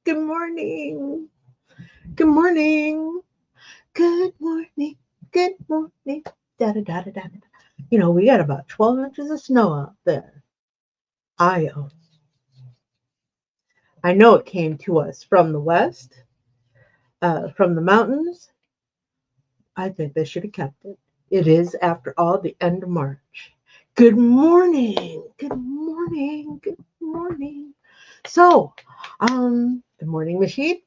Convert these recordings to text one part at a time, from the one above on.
Good morning. Good morning. Good morning. Good morning. Da da da da da. We got about 12 inches of snow out there. I I know it came to us from the west, from the mountains. I think they should have kept it. It is, after all, the end of March. Good morning. Good morning. Good morning. So, good morning, machine.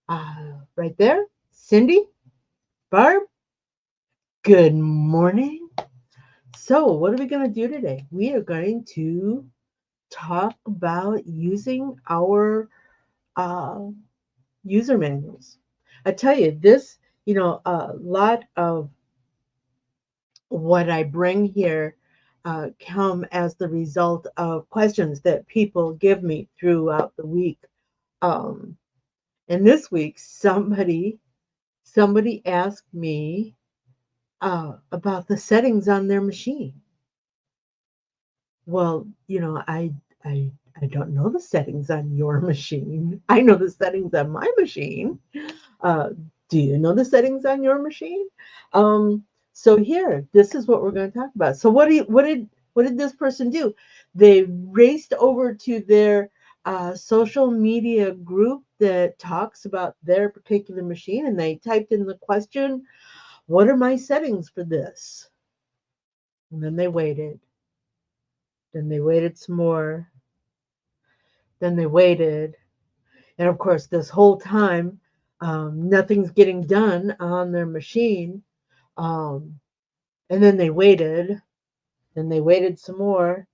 Right there, Cindy, Barb. Good morning. So, what are we going to do today? We are going to talk about using our uh, user manuals. I tell you, a lot of what I bring here come as the result of questions that people give me throughout the week. Um, and this week, somebody asked me about the settings on their machine. Well, I don't know the settings on your machine. I know the settings on my machine. Uh, do you know the settings on your machine? Um, so here, this is what we're going to talk about. So what did this person do? They raced over to their social media group that talks about their particular machine, and they typed in the question, "What are my settings for this?" And then they waited. Then they waited some more. Then they waited. And of course, this whole time, nothing's getting done on their machine. Um, and then they waited. Then they waited some more.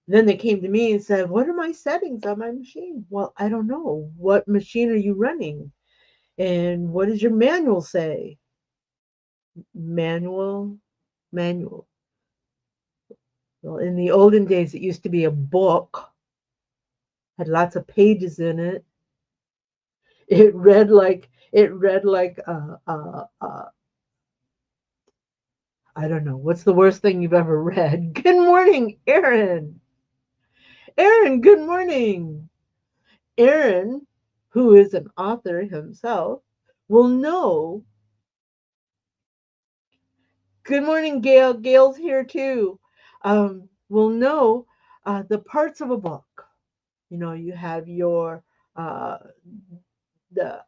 And then they came to me and said, "What are my settings on my machine?" Well, I don't know. What machine are you running? And what does your manual say? Manual, manual. Well, in the olden days, it used to be a book, had lots of pages in it. It read like I don't know. What's the worst thing you've ever read? Good morning, Aaron. Aaron, good morning. Aaron, who is an author himself, will know. Good morning, Gail. Gail's here too. Will know the parts of a book. You have your uh, the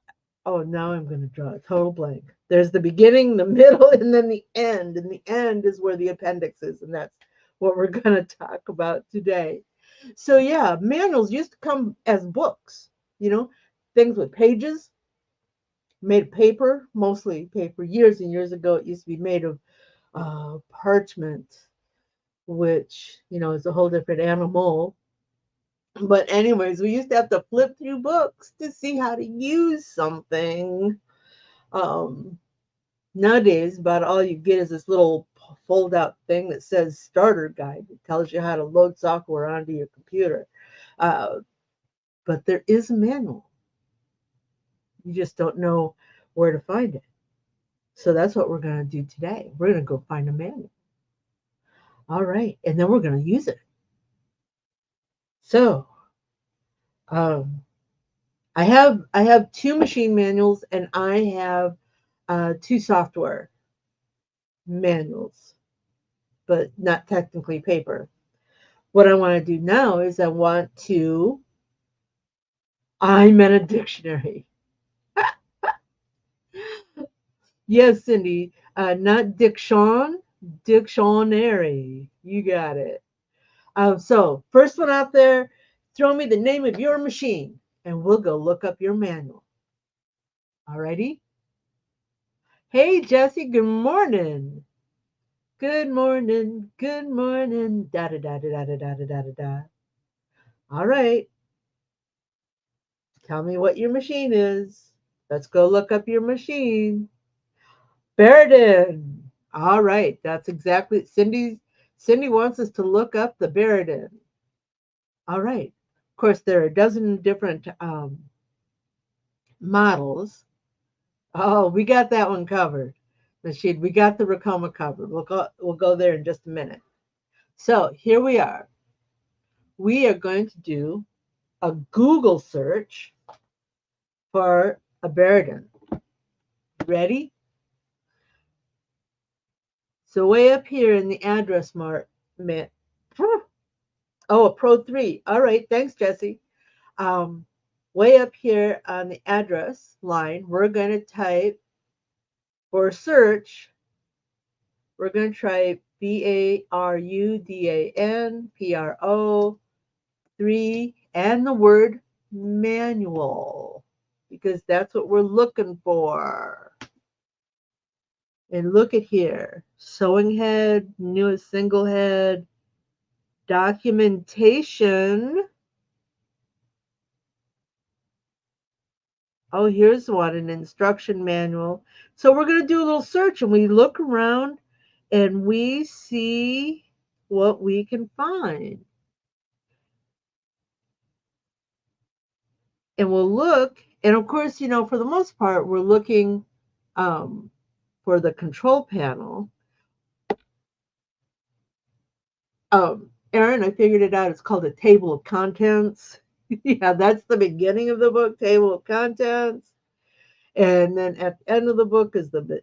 oh, now I'm going to draw a total blank. There's the beginning, the middle, and then the end. And the end is where the appendix is, and that's what we're going to talk about today. So yeah, manuals used to come as books, you know, things with pages, made of paper, mostly paper. Years and years ago, it used to be made of parchment, which is a whole different animal. But anyways, we used to have to flip through books to see how to use something. Um, Nowadays, about all you get is this little fold out thing that says starter guide. It tells you how to load software onto your computer. Uh, but there is a manual. You just don't know where to find it. So that's what we're going to do today. We're going to go find a manual. All right. And then we're going to use it. So um, I have two machine manuals and I have two software manuals, but not technically paper. What I want to do now is I'm in a dictionary. Yes, Cindy, not diction, dictionary. You got it. So, first one out there, throw me the name of your machine and we'll go look up your manual. Alrighty? Hey, Jesse, good morning. Good morning, good morning. Da da da da da da da da da da. All right, tell me what your machine is. Let's go look up your machine. Baradin. All right, that's exactly Cindy wants us to look up the Baradin. All right. Of course, there are a dozen different models. Oh, we got that one covered. Rashid, we got the Racoma covered. We'll go there in just a minute. So here we are. We are going to do a Google search for a Baradin. Ready? So way up here in the address mark, oh, a Pro 3. All right, thanks, Jesse. Um, Way up here on the address line, we're going to type for search, we're going to try BARUDAN PRO 3 and the word manual because that's what we're looking for. And look at here, sewing head, newest single head, documentation. Oh, here's one, an instruction manual. So we're going to do a little search and we look around and we see what we can find. And we'll look, and of course, for the most part, we're looking um, for the control panel. Aaron, I figured it out. It's called a table of contents. Yeah, that's the beginning of the book, table of contents. And then at the end of the book is the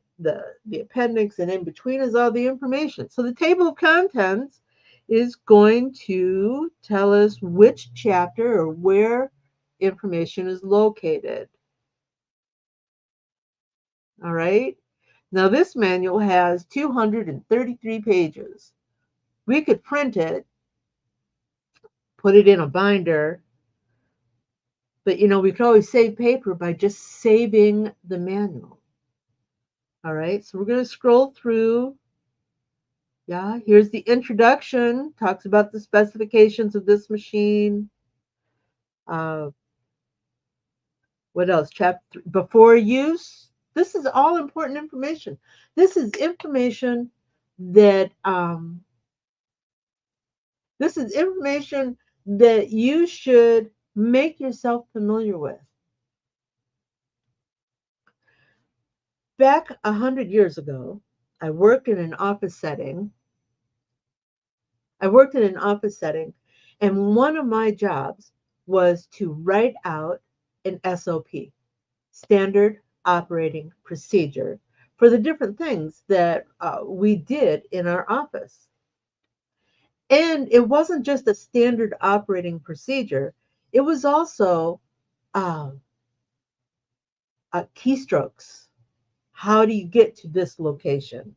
appendix, and in between is all the information. So the table of contents is going to tell us which chapter or where information is located. All right. Now this manual has 233 pages. We could print it, put it in a binder, but we could always save paper by just saving the manual. All right. So we're going to scroll through. Yeah, here's the introduction, talks about the specifications of this machine. Uh, what else? Chapter 3, before use. This is all important information. This is information that you should make yourself familiar with. Back 100 years ago, I worked in an office setting. And one of my jobs was to write out an SOP, standard operating procedure, for the different things that we did in our office. And it wasn't just a standard operating procedure, it was also uh, keystrokes. How do you get to this location?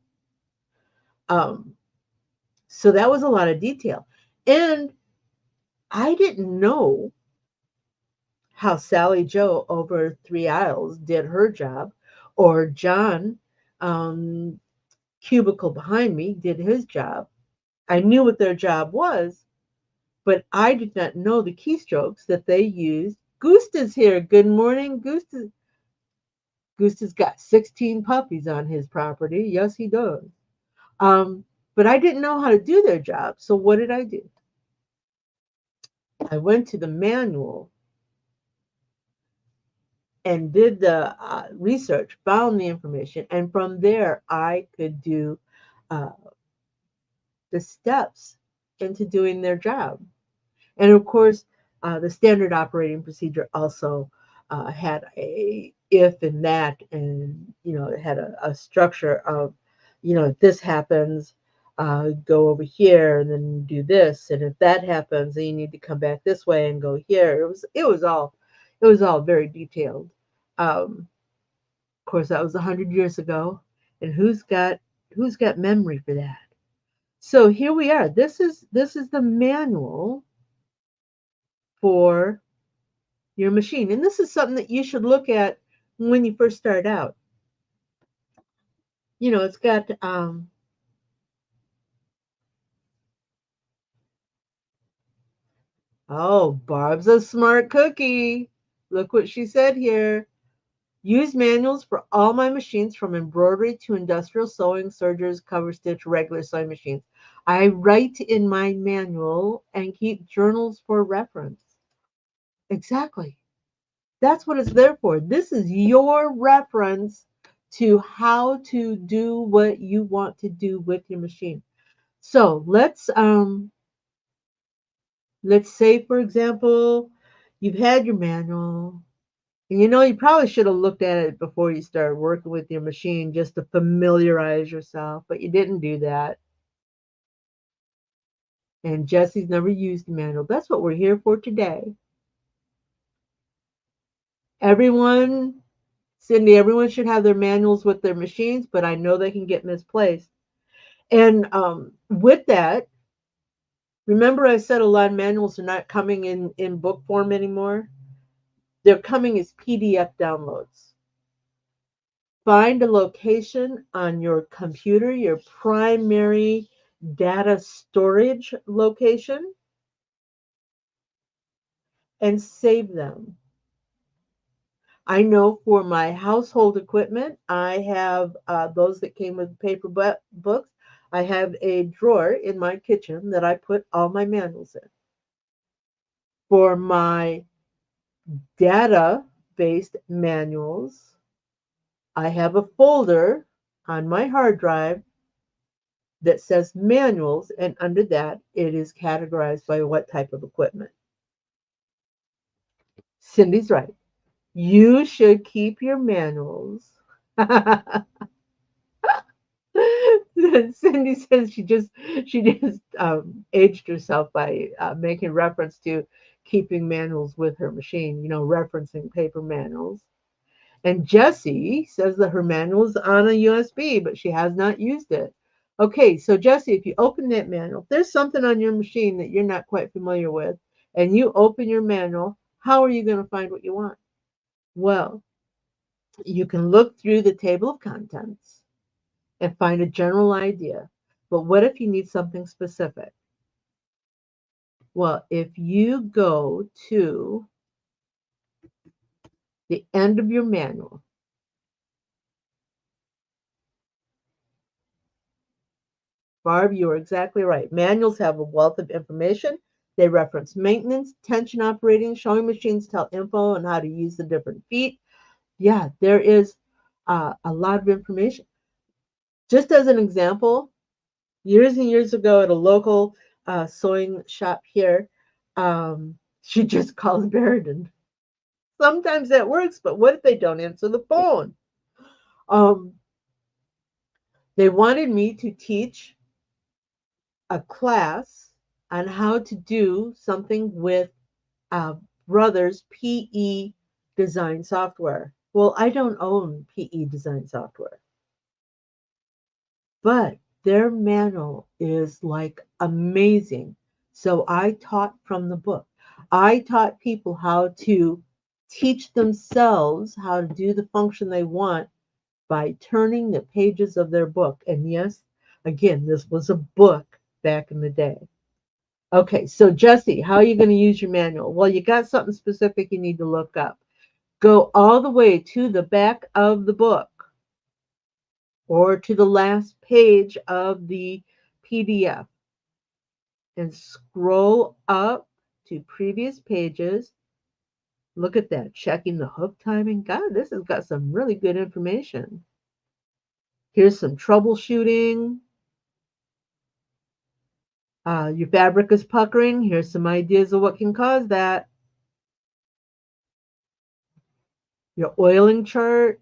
Um, so that was a lot of detail. And I didn't know how Sally Joe over 3 aisles did her job, or John, um, cubicle behind me, did his job. I knew what their job was, but I did not know the keystrokes that they used. Gusta's here. Good morning, Gusta. Gusta's got 16 puppies on his property. Yes, he does. But I didn't know how to do their job. So what did I do? I went to the manual and did the research, found the information, and from there I could do uh, the steps into doing their job. And of course, the standard operating procedure also had a if and that, and it had a structure of, if this happens, go over here and then do this, and if that happens, then you need to come back this way and go here. It was all very detailed. Of course, that was 100 years ago, and who's got memory for that? So here we are. This is the manual for your machine. And this is something that you should look at when you first start out. It's got oh, Barb's a smart cookie. Look what she said here. Use manuals for all my machines, from embroidery to industrial sewing, sergers, cover stitch, regular sewing machines. I write in my manual and keep journals for reference. Exactly. That's what it's there for. This is your reference to how to do what you want to do with your machine. So let's say, for example, you've had your manual, And you probably should have looked at it before you started working with your machine just to familiarize yourself, but you didn't do that. And Jesse's never used a manual. That's what we're here for today. Everyone, Cindy, everyone should have their manuals with their machines, but I know they can get misplaced. And with that, remember I said a lot of manuals are not coming in book form anymore? They're coming as PDF downloads. Find a location on your computer, your primary data storage location, and save them. I know for my household equipment, I have those that came with paper books. I have a drawer in my kitchen that I put all my manuals in. For my data based manuals, I have a folder on my hard drive that says manuals, and under that, it is categorized by what type of equipment. Cindy's right. You should keep your manuals. Cindy says she just aged herself by making reference to keeping manuals with her machine. Referencing paper manuals. And Jessie says that her manual is on a USB, but she has not used it. Okay, so Jessie, if you open that manual, if there's something on your machine that you're not quite familiar with, and you open your manual, how are you going to find what you want? Well, you can look through the table of contents and find a general idea. But what if you need something specific? Well, if you go to the end of your manual, Barb, you are exactly right. Manuals have a wealth of information. They reference maintenance, tension operating, showing machines tell info on how to use the different feet. Yeah, there is a lot of information. Just as an example, years and years ago at a local sewing shop here, she just calls Barrington. Sometimes that works, but what if they don't answer the phone? Um, they wanted me to teach a class on how to do something with uh, Brothers PE design software. Well, I don't own PE design software, but their manual is like amazing. So I taught from the book. I taught people how to teach themselves how to do the function they want by turning the pages of their book. And yes, again, this was a book back in the day. Okay, so Jesse, how are you going to use your manual? Well, you got something specific you need to look up. Go all the way to the back of the book or to the last page of the PDF and scroll up to previous pages. Look at that, checking the hook timing. God, this has got some really good information. Here's some troubleshooting. Your fabric is puckering. Here's some ideas of what can cause that. Your oiling chart,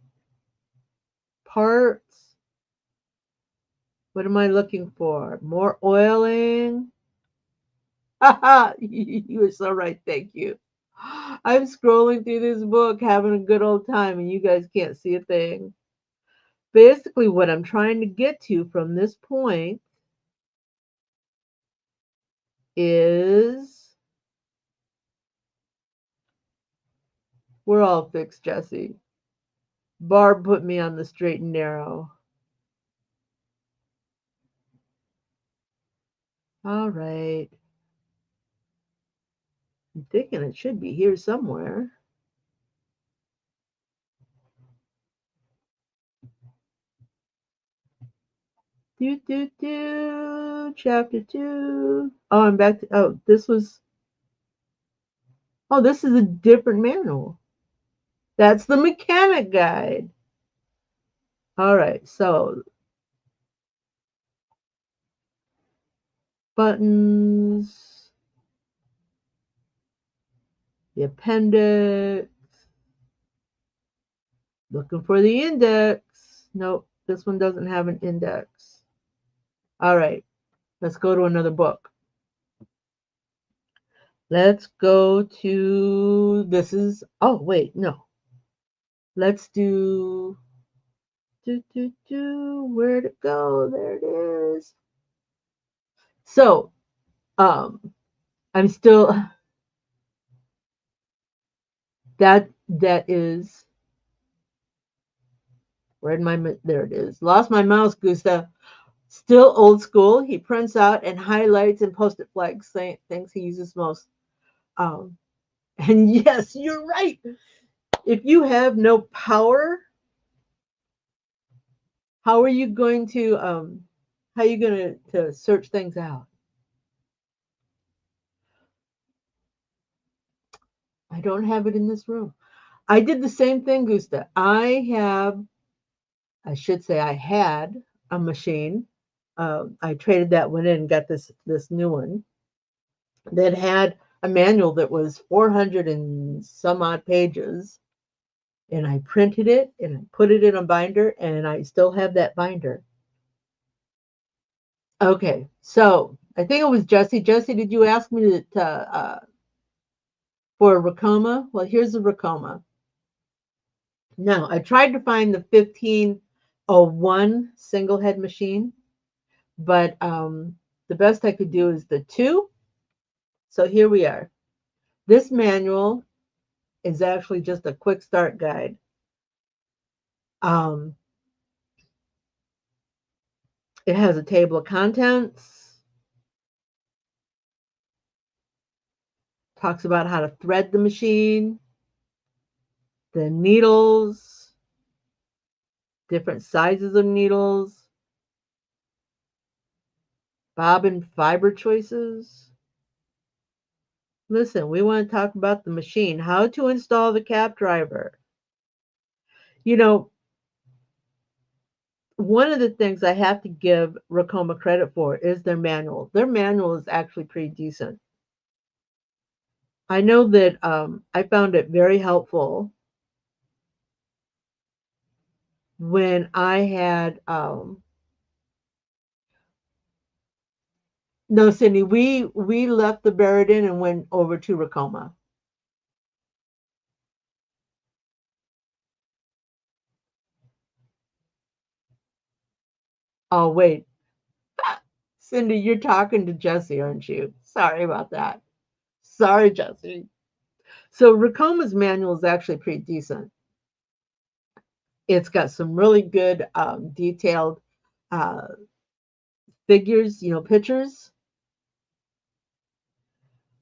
parts. What am I looking for? More oiling. You were so right. Thank you. I'm scrolling through this book, having a good old time, and you guys can't see a thing. Basically, what I'm trying to get to from this point is we're all fixed, Jesse. Barb put me on the straight and narrow. All right. I'm thinking it should be here somewhere. Do, do, do. Chapter 2. Oh, I'm back to. Oh, this was. Oh, this is a different manual. That's the mechanic guide. All right. So, buttons, the appendix. Looking for the index. Nope, this one doesn't have an index. All right, let's go to another book. Let's go to, this is, oh, wait, no. Let's where'd it go? There it is. So, um, I'm still, that is, where'd my, there it is. Lost my mouse, Gustav. Still old school. He prints out and highlights and post-it flags, things he uses most. Um, and yes, you're right. If you have no power, how are you going to how are you going to search things out? I don't have it in this room. I did the same thing, Gusta. I should say I had a machine. I traded that one in and got this new one that had a manual that was 400 and some odd pages. And I printed it and I put it in a binder and I still have that binder. Okay, so I think it was Jesse. Jesse, did you ask me for a Racoma? Well, here's a Racoma. Now, I tried to find the 1501 single head machine, but the best I could do is the 2. So here we are. This manual is actually just a quick start guide. Um, it has a table of contents, talks about how to thread the machine, the needles, different sizes of needles, bobbin fiber choices. Listen, we want to talk about the machine, how to install the cap driver. You know, one of the things I have to give Racoma credit for is their manual. Their manual is actually pretty decent. I know that I found it very helpful when I had no, Cindy, we left the Buridan and went over to Racoma. Oh wait, Cindy, you're talking to Jesse, aren't you? Sorry about that. Sorry, Jesse. So Racoma's manual is actually pretty decent. It's got some really good detailed uh, figures, pictures.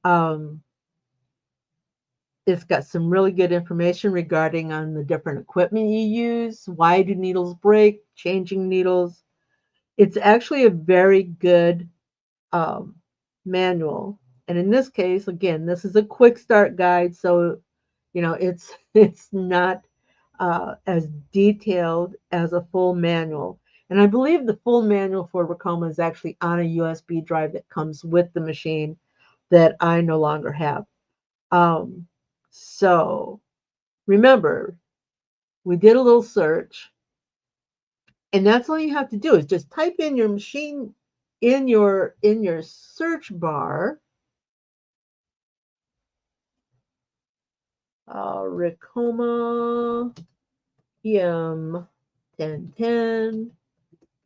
Um, it's got some really good information regarding on the different equipment you use, why do needles break, changing needles. It's actually a very good um, manual. And in this case, again, this is a quick start guide, so it's it's not as detailed as a full manual. And I believe the full manual for Racoma is actually on a USB drive that comes with the machine that I no longer have. Um, so remember, we did a little search, and that's all you have to do is just type in your machine in your search bar. Racoma EM 1010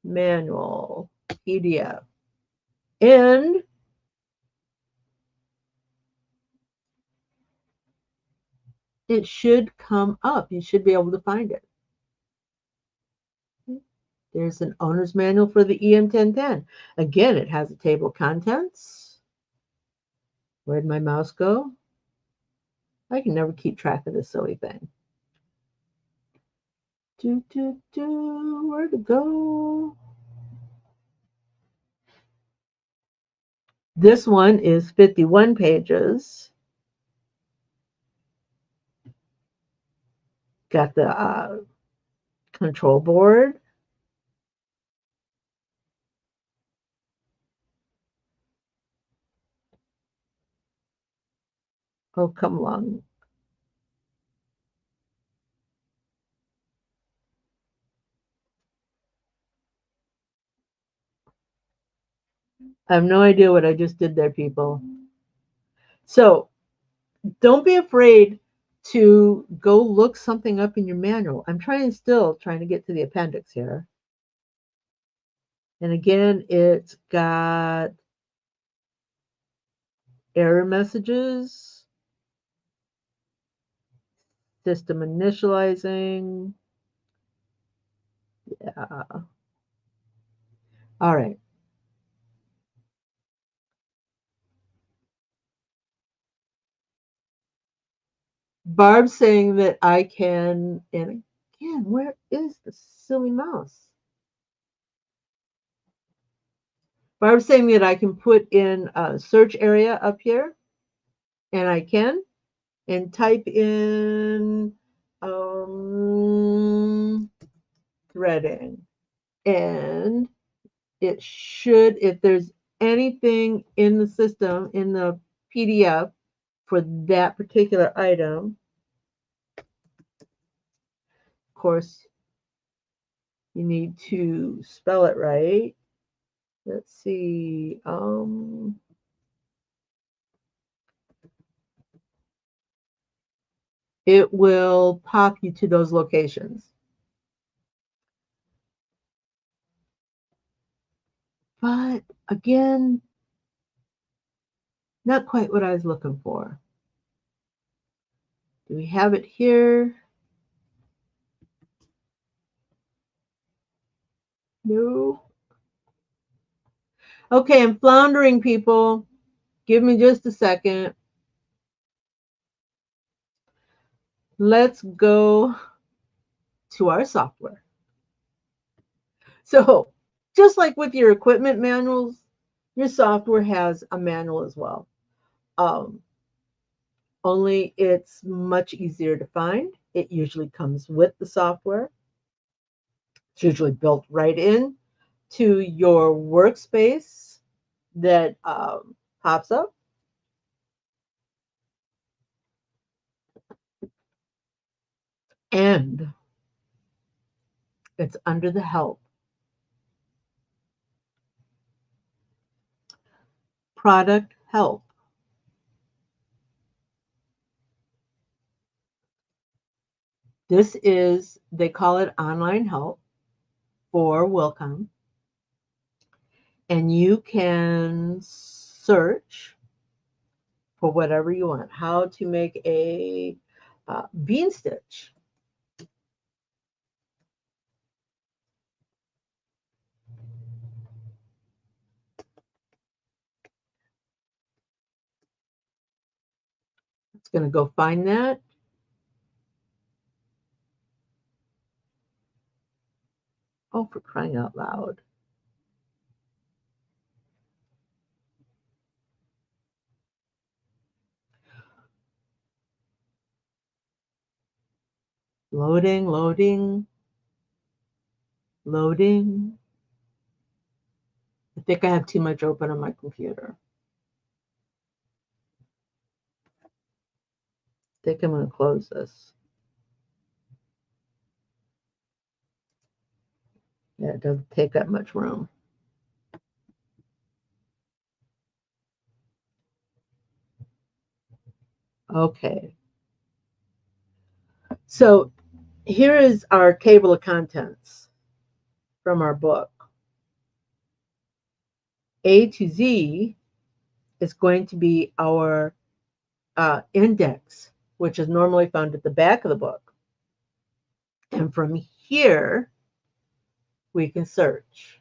manual PDF. And it should come up. You should be able to find it. There's an owner's manual for the EM1010. Again, it has a table of contents. Where'd my mouse go? I can never keep track of this silly thing. Where'd it go? This one is 51 pages. Got the control board. Oh, come along. I have no idea what I just did there, people. So don't be afraid to go look something up in your manual. I'm trying to get to the appendix here. And again, it's got error messages, system initializing. Yeah. All right. Barb's saying that I can, and again, where is the silly mouse? Barb's saying that I can put in a search area up here, and I can, and type in um, threading. And it should, if there's anything in the system, in the PDF for that particular item, of course, you need to spell it right. Let's see. It will pop you to those locations. But again, not quite what I was looking for. Do we have it here? No. Okay, I'm floundering, people. Give me just a second. Let's go to our software. So, just like with your equipment manuals, your software has a manual as well. Um, Only it's much easier to find. It usually comes with the software. It's usually built right in to your workspace that pops up. And it's under the help. Product help. This is, they call it online help for Wilcom. And you can search for whatever you want. How to make a bean stitch. It's going to go find that. Oh, for crying out loud. Loading, loading, loading. I think I have too much open on my computer. I think I'm going to close this. Yeah, it doesn't take that much room. Okay. So here is our table of contents from our book. A to Z is going to be our index, which is normally found at the back of the book. And from here, we can search.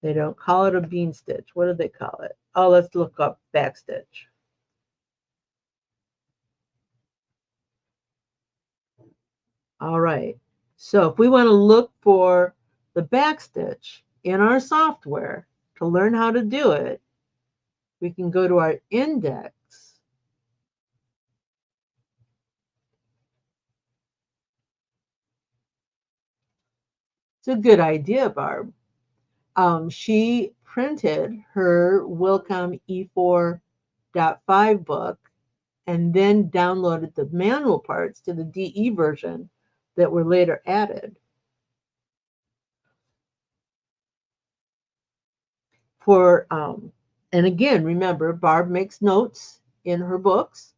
They don't call it a bean stitch. What do they call it? Oh, let's look up backstitch. All right. So if we want to look for the backstitch in our software to learn how to do it, we can go to our index. It's a good idea, Barb. She printed her Wilcom E4.5 book and then downloaded the manual parts to the DE version that were later added. for, and again, remember, Barb makes notes in her books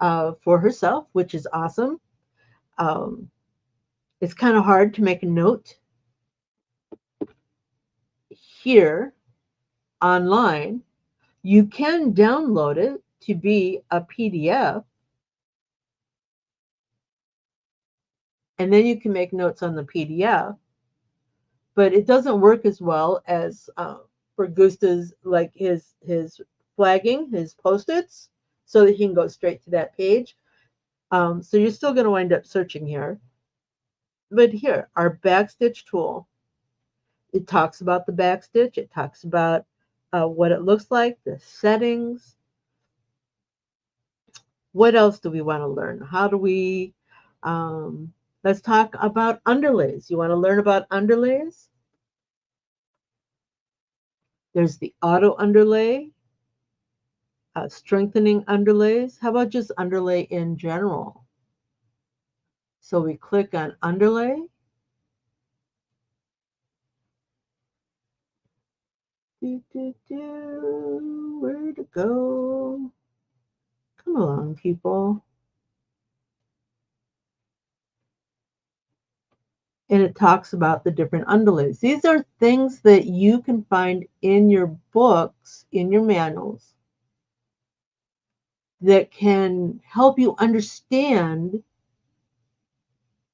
for herself, which is awesome. Um, it's kind of hard to make a note here online. You can download it to be a PDF, and then you can make notes on the PDF, but it doesn't work as well as for Gusta's, like his flagging, his post-its, so that he can go straight to that page. So you're still going to wind up searching here. But here, our backstitch tool. It talks about the backstitch. It talks about what it looks like, the settings. What else do we want to learn? How do we, um, let's talk about underlays. You want to learn about underlays? There's the auto underlay, strengthening underlays. How about just underlay in general? So we click on underlay. Where to go? Come along, people. And it talks about the different underlays. These are things that you can find in your books, in your manuals, that can help you understand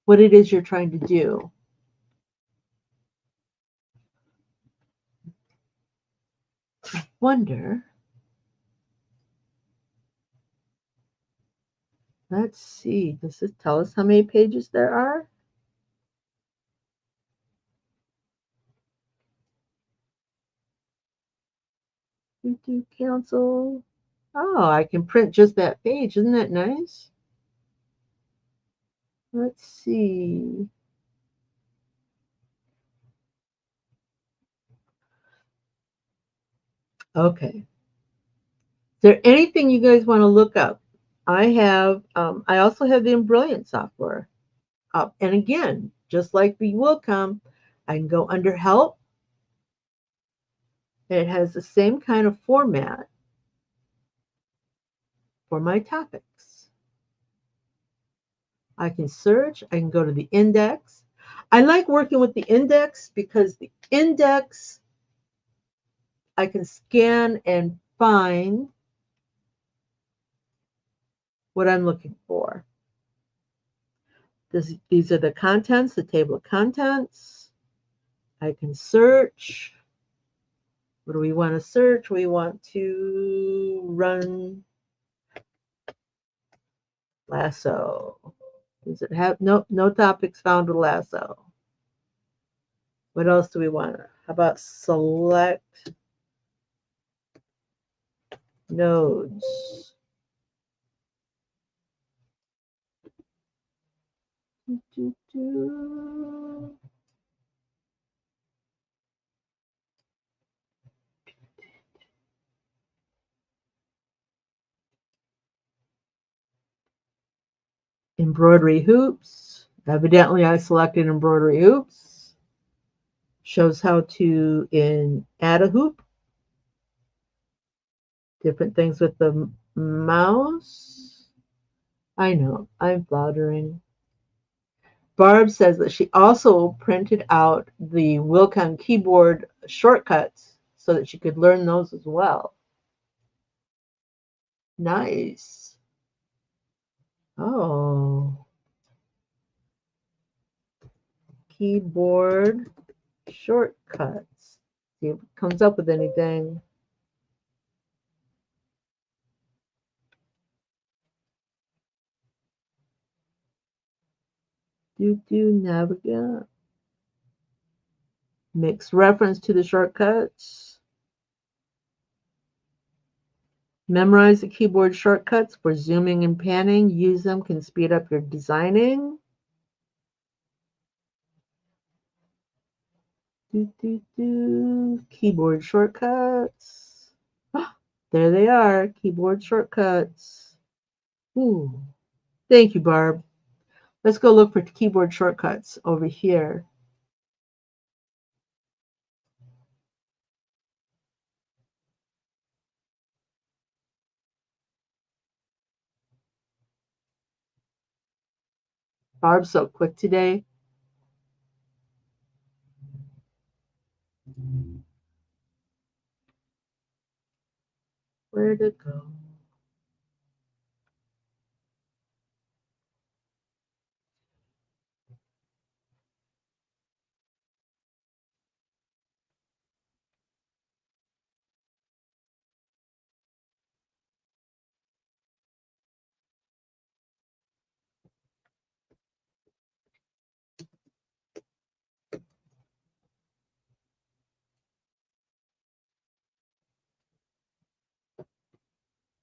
what it is you're trying to do. I wonder, let's see, does this tell us how many pages there are? Do cancel. Oh, I can print just that page. Isn't that nice? Let's see. Okay. Is there anything you guys want to look up? I also have the Brilliant software up. And again, just like the will come, I can go under help. It has the same kind of format for my topics. I can search, I can go to the index. I like working with the index because the index, I can scan and find what I'm looking for. These are the contents, the table of contents. I can search. What do we want to search? We want to run lasso. Does it have no topics found with lasso? What else do we want? How about select nodes? Embroidery hoops. Evidently, I selected embroidery hoops. Shows how to add a hoop. Different things with the mouse. I know, I'm floundering. Barb says that she also printed out the Wilcon keyboard shortcuts so that she could learn those as well. Nice. Oh. Keyboard shortcuts. See if it comes up with anything. Navigate. Makes reference to the shortcuts. Memorize the keyboard shortcuts for zooming and panning. Use them, can speed up your designing. Keyboard shortcuts. There they are, keyboard shortcuts. Ooh. Thank you, Barb. Let's go look for keyboard shortcuts over here. Barb's so quick today. Where'd it go?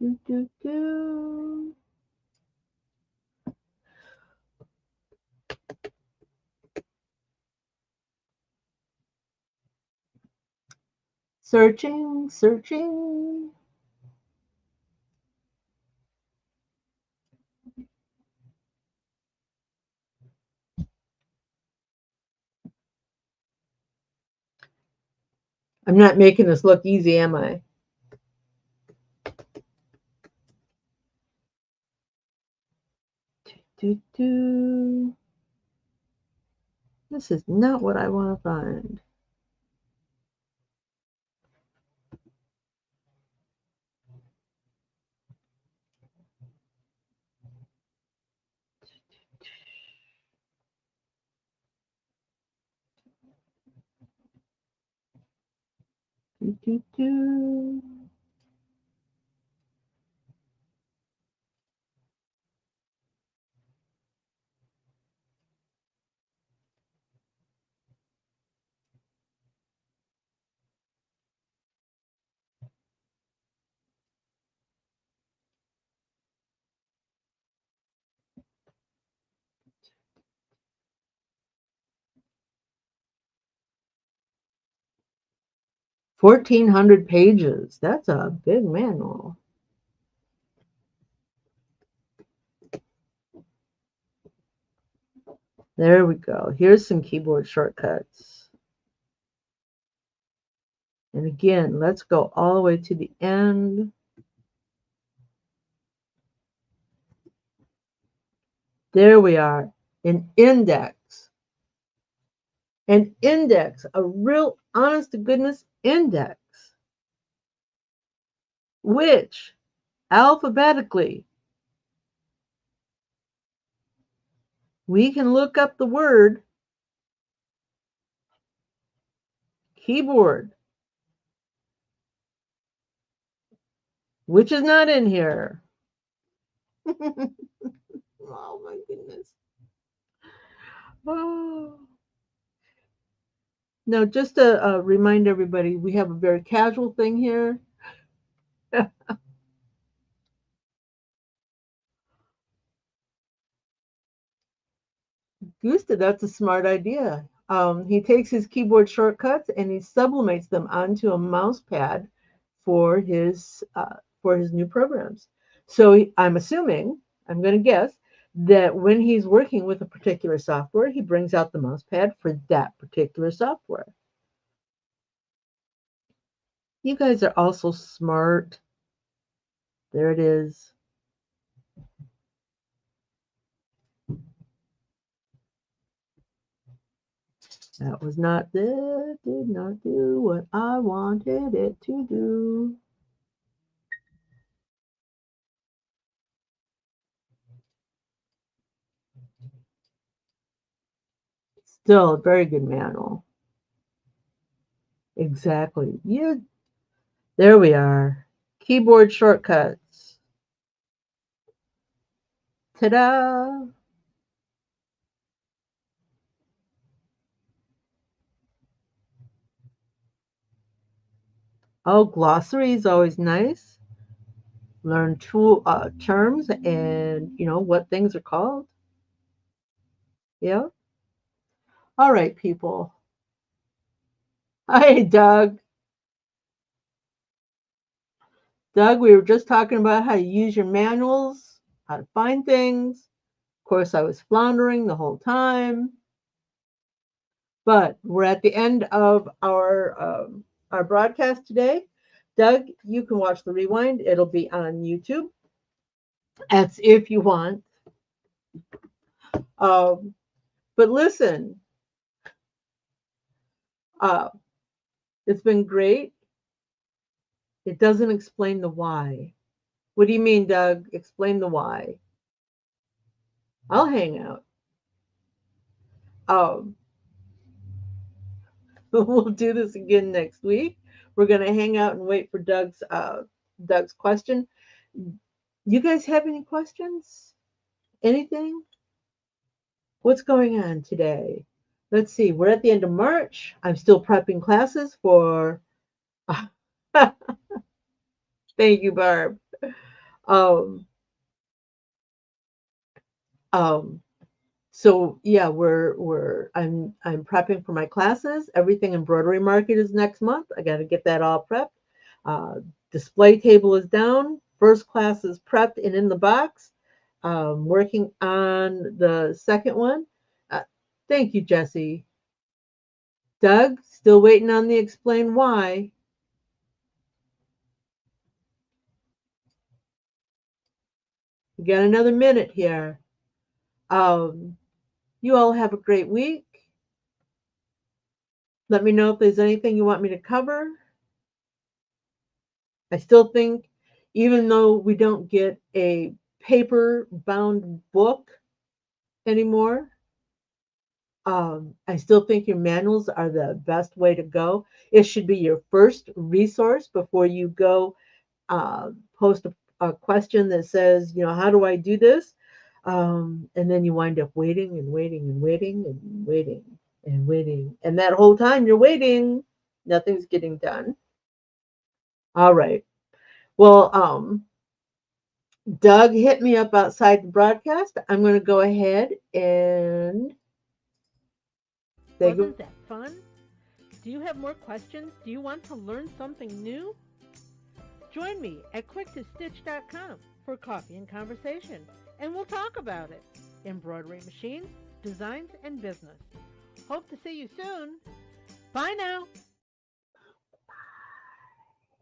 Do, do, do. Searching, searching. I'm not making this look easy, am I? Do, do. This is not what I want to find. Do, do, do. $1,400 pages. That's a big manual. There we go. Here's some keyboard shortcuts. And again, let's go all the way to the end. There we are. An index. An index. A real honest to goodness index. Which alphabetically we can look up the word keyboard, which is not in here. Oh my goodness. Oh. Now, just to remind everybody, we have a very casual thing here. Gusta, that's a smart idea. He takes his keyboard shortcuts and he sublimates them onto a mouse pad for his new programs. So I'm assuming, I'm going to guess, that when he's working with a particular software, he brings out the mouse pad for that particular software. You guys are also smart. There it is. That was not this, did not do what I wanted it to do. Still a very good manual. Exactly. You. There we are. Keyboard shortcuts. Ta-da! Oh, glossary is always nice. Learn terms and what things are called. Yeah. All right, people. Hi, Doug. Doug, we were just talking about how to use your manuals, how to find things. Of course, I was floundering the whole time. But we're at the end of our broadcast today. Doug, you can watch the rewind. It'll be on YouTube. That's if you want. Um, but listen, uh, it's been great. It doesn't explain the why. What do you mean, Doug? Explain the why. I'll hang out. Um, we'll do this again next week. We're gonna hang out and wait for Doug's question. You guys have any questions? Anything? What's going on today? Let's see. We're at the end of March. I'm still prepping classes for. Thank you, Barb. Um, um, so yeah, I'm prepping for my classes. Everything embroidery market is next month. I got to get that all prepped. Uh, Display table is down. First class is prepped and in the box. Working on the second one. Uh, Thank you, Jesse. Doug, still waiting on the explain why. We got another minute here. Um, you all have a great week. Let me know if there's anything you want me to cover. I still think, even though we don't get a paper bound book anymore, I still think your manuals are the best way to go. It should be your first resource before you go post a question that says, how do I do this? And then you wind up waiting and waiting and waiting and waiting and waiting. And that whole time you're waiting, nothing's getting done. All right. Well, Doug hit me up outside the broadcast. I'm going to go ahead and say Wasn't that fun? Do you have more questions? Do you want to learn something new? Join me at quicktostitch.com for coffee and conversation, and we'll talk about it. Embroidery machines, designs, and business. Hope to see you soon. Bye now.